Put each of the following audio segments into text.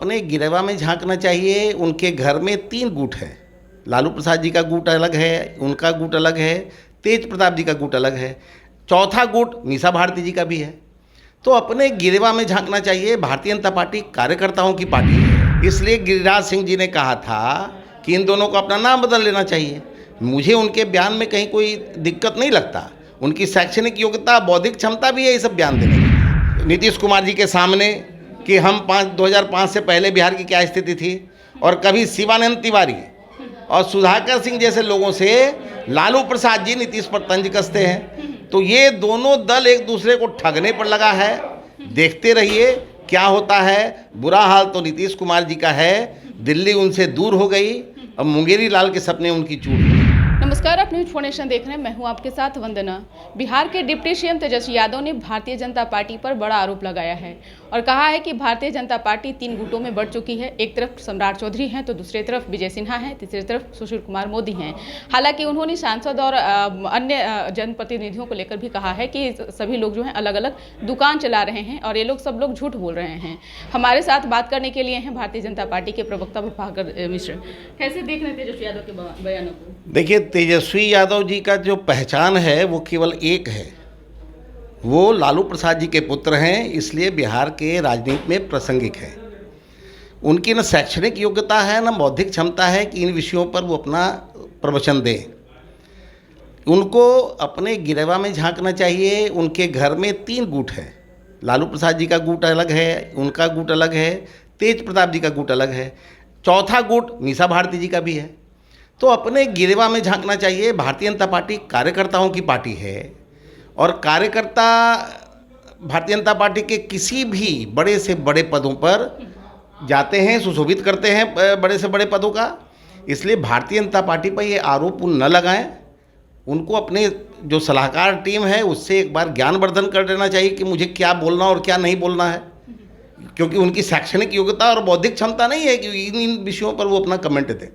अपने गिरेवा में झांकना चाहिए। उनके घर में 3 गुट है। लालू प्रसाद जी का गुट अलग है, उनका गुट अलग है, तेज प्रताप जी का गुट अलग है, चौथा गुट मीसा भारती जी का भी है। तो अपने गिरेवा में झांकना चाहिए। भारतीय जनता पार्टी कार्यकर्ताओं की पार्टी है, इसलिए गिरिराज सिंह जी ने कहा था कि इन दोनों को अपना नाम बदल लेना चाहिए। मुझे उनके बयान में कहीं कोई दिक्कत नहीं लगता। उनकी शैक्षणिक योग्यता, बौद्धिक क्षमता भी है ये सब बयान देने की। नीतीश कुमार जी के सामने कि हम 2005 से पहले बिहार की क्या स्थिति थी, और कभी शिवानंद तिवारी और सुधाकर सिंह जैसे लोगों से लालू प्रसाद जी नीतीश पर तंज कसते हैं। तो ये दोनों दल एक दूसरे को ठगने पर लगा है। देखते रहिए क्या होता है। बुरा हाल तो नीतीश कुमार जी का है, दिल्ली उनसे दूर हो गई, अब मुंगेरी लाल के सपने उनकी चूर गए। नमस्कार, आप न्यूज फोनेशन देख रहे हैं। मैं हूं आपके साथ वंदना। बिहार के डिप्टी सीएम तेजस्वी यादव ने भारतीय जनता पार्टी पर बड़ा आरोप लगाया है और कहा है कि भारतीय जनता पार्टी 3 गुटों में बढ़ चुकी है। एक तरफ सम्राट चौधरी हैं तो दूसरी तरफ विजय सिन्हा हैं, तीसरी तरफ सुशील कुमार मोदी हैं। हालांकि उन्होंने सांसद और अन्य जनप्रतिनिधियों को लेकर भी कहा है कि सभी लोग जो हैं अलग अलग दुकान चला रहे हैं और ये लोग सब लोग झूठ बोल रहे हैं। हमारे साथ बात करने के लिए हैं भारतीय जनता पार्टी के प्रवक्ता प्रभाकर मिश्र। कैसे देख रहे हैं तेजस्वी यादव के बयानों को? देखिए, तेजस्वी यादव जी का जो पहचान है वो केवल एक है, वो लालू प्रसाद जी के पुत्र हैं, इसलिए बिहार के राजनीति में प्रासंगिक है। उनकी न शैक्षणिक योग्यता है न बौद्धिक क्षमता है कि इन विषयों पर वो अपना प्रवचन दें। उनको अपने गिरेवा में झांकना चाहिए। उनके घर में 3 गुट है। लालू प्रसाद जी का गुट अलग है, उनका गुट अलग है, तेज प्रताप जी का गुट अलग है, चौथा गुट मीसा भारती जी का भी है। तो अपने गिरेवा में झांकना चाहिए। भारतीय जनता पार्टी कार्यकर्ताओं की पार्टी है और कार्यकर्ता भारतीय जनता पार्टी के किसी भी बड़े से बड़े पदों पर जाते हैं, सुशोभित करते हैं बड़े से बड़े पदों का। इसलिए भारतीय जनता पार्टी पर ये आरोप न लगाएं। उनको अपने जो सलाहकार टीम है उससे एक बार ज्ञानवर्धन कर देना चाहिए कि मुझे क्या बोलना और क्या नहीं बोलना है, क्योंकि उनकी शैक्षणिक योग्यता और बौद्धिक क्षमता नहीं है कि इन विषयों पर वो अपना कमेंट दें।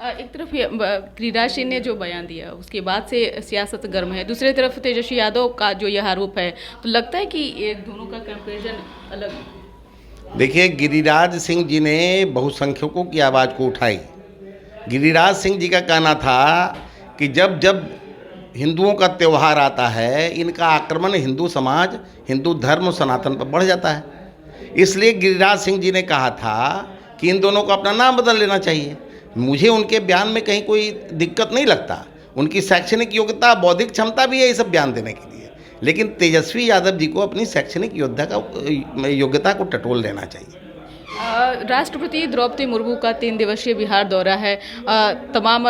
एक तरफ गिरिराज सिंह ने जो बयान दिया उसके बाद से सियासत गर्म है, दूसरी तरफ तेजस्वी यादव का जो यह आरोप है, तो लगता है कि ये दोनों का कंपैरिजन अलग है। देखिए, गिरिराज सिंह जी ने बहुसंख्यकों की आवाज़ को उठाई। गिरिराज सिंह जी का कहना था कि जब जब हिंदुओं का त्यौहार आता है, इनका आक्रमण हिंदू समाज, हिंदू धर्म, सनातन पर बढ़ जाता है। इसलिए गिरिराज सिंह जी ने कहा था कि इन दोनों को अपना नाम बदल लेना चाहिए। मुझे उनके बयान में कहीं कोई दिक्कत नहीं लगता। उनकी शैक्षणिक योग्यता, बौद्धिक क्षमता भी है ये सब बयान देने के लिए। लेकिन तेजस्वी यादव जी को अपनी शैक्षणिक योग्यता को टटोल देना चाहिए। राष्ट्रपति द्रौपदी मुर्मू का 3 दिवसीय बिहार दौरा है। तमाम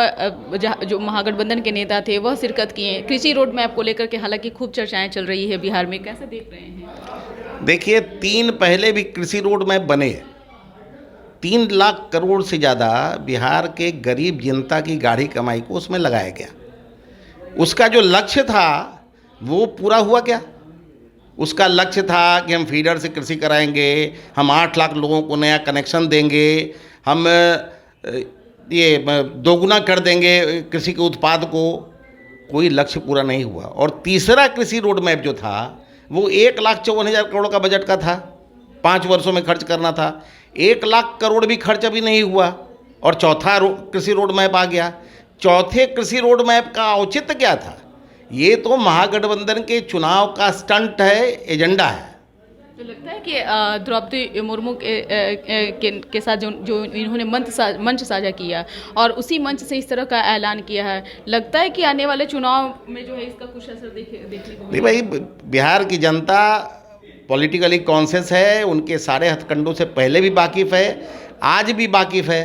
जो महागठबंधन के नेता थे वह शिरकत किए। कृषि रोड मैप को लेकर के हालांकि खूब चर्चाएं चल रही है बिहार में, कैसे देख रहे हैं? देखिए, 3 पहले भी कृषि रोड मैप बने। 3 लाख करोड़ से ज़्यादा बिहार के गरीब जनता की गाढ़ी कमाई को उसमें लगाया गया। उसका जो लक्ष्य था वो पूरा हुआ क्या? उसका लक्ष्य था कि हम फीडर से कृषि कराएंगे, हम 8 लाख लोगों को नया कनेक्शन देंगे, हम ये दोगुना कर देंगे कृषि के उत्पाद को। कोई लक्ष्य पूरा नहीं हुआ। और तीसरा कृषि रोड मैप जो था वो 1,54,000 करोड़ का बजट का था, 5 वर्षों में खर्च करना था। 1 लाख करोड़ भी खर्च अभी नहीं हुआ और चौथा कृषि रोड मैप आ गया। चौथे कृषि रोड मैप का औचित्य क्या था? ये तो महागठबंधन के चुनाव का स्टंट है, एजेंडा है। तो लगता है कि द्रौपदी मुर्मू के साथ जो इन्होंने मंच साझा किया और उसी मंच से इस तरह का ऐलान किया है, लगता है कि आने वाले चुनाव में जो है इसका कुछ असर देखने को? नहीं भाई, बिहार की जनता पॉलिटिकली कॉन्शियस है। उनके सारे हथकंडों से पहले भी वाकिफ़ है, आज भी वाकिफ़ है।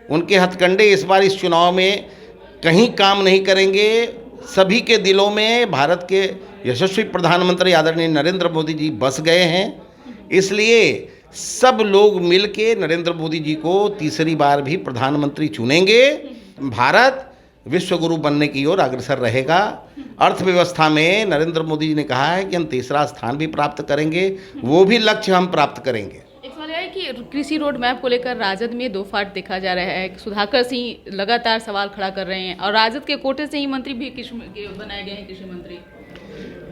उनके हथकंडे इस बार इस चुनाव में कहीं काम नहीं करेंगे। सभी के दिलों में भारत के यशस्वी प्रधानमंत्री आदरणीय नरेंद्र मोदी जी बस गए हैं। इसलिए सब लोग मिल के नरेंद्र मोदी जी को तीसरी बार भी प्रधानमंत्री चुनेंगे। भारत विश्वगुरु बनने की ओर अग्रसर रहेगा। अर्थव्यवस्था में नरेंद्र मोदी जी ने कहा है कि हम तीसरा स्थान भी प्राप्त करेंगे, वो भी लक्ष्य हम प्राप्त करेंगे। एक सवाल यह है कि कृषि रोड मैप को लेकर राजद में 2 फाट देखा जा रहा है। सुधाकर सिंह लगातार सवाल खड़ा कर रहे हैं और राजद के कोटे से ही मंत्री भी बनाए गए हैं, कृषि मंत्री।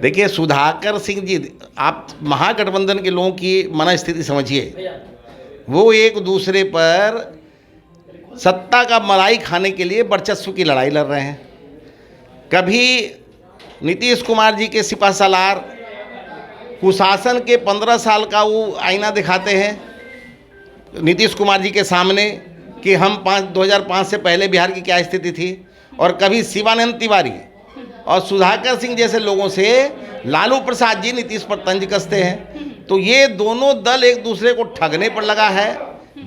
देखिए, सुधाकर सिंह जी, आप महागठबंधन के लोगों की मनस्थिति समझिए। वो एक दूसरे पर सत्ता का मलाई खाने के लिए वर्चस्व की लड़ाई लड़ रहे हैं। कभी नीतीश कुमार जी के सिपहसालार कुशासन के 15 साल का वो आईना दिखाते हैं नीतीश कुमार जी के सामने कि हम 2005 से पहले बिहार की क्या स्थिति थी, और कभी शिवानंद तिवारी और सुधाकर सिंह जैसे लोगों से लालू प्रसाद जी नीतीश पर तंज कसते हैं। तो ये दोनों दल एक दूसरे को ठगने पर लगा है।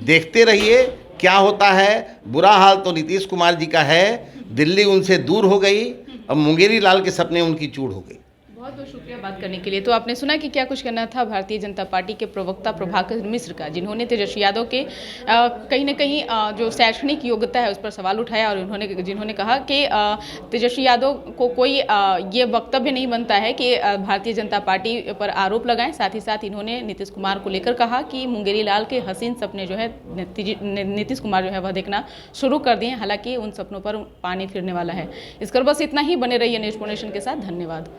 देखते रहिए क्या होता है। बुरा हाल तो नीतीश कुमार जी का है, दिल्ली उनसे दूर हो गई, अब मुंगेरी लाल के सपने उनकी चूड़ हो गई। बहुत बहुत शुक्रिया बात करने के लिए। तो आपने सुना कि क्या कुछ कहना था भारतीय जनता पार्टी के प्रवक्ता प्रभाकर मिश्र का, जिन्होंने तेजस्वी यादव के कहीं ना कहीं जो शैक्षणिक योग्यता है उस पर सवाल उठाया, और जिन्होंने कहा कि तेजस्वी यादव को कोई ये वक्तव्य नहीं बनता है कि भारतीय जनता पार्टी पर आरोप लगाएं। साथ ही साथ इन्होंने नीतीश कुमार को लेकर कहा कि मुंगेरी लाल के हसीन सपने जो है नीतीश कुमार जो है वह देखना शुरू कर दिए, हालांकि उन सपनों पर पानी फिरने वाला है। इस कर बस इतना ही। बने रहिए न्यूज़ नेशन के साथ। धन्यवाद।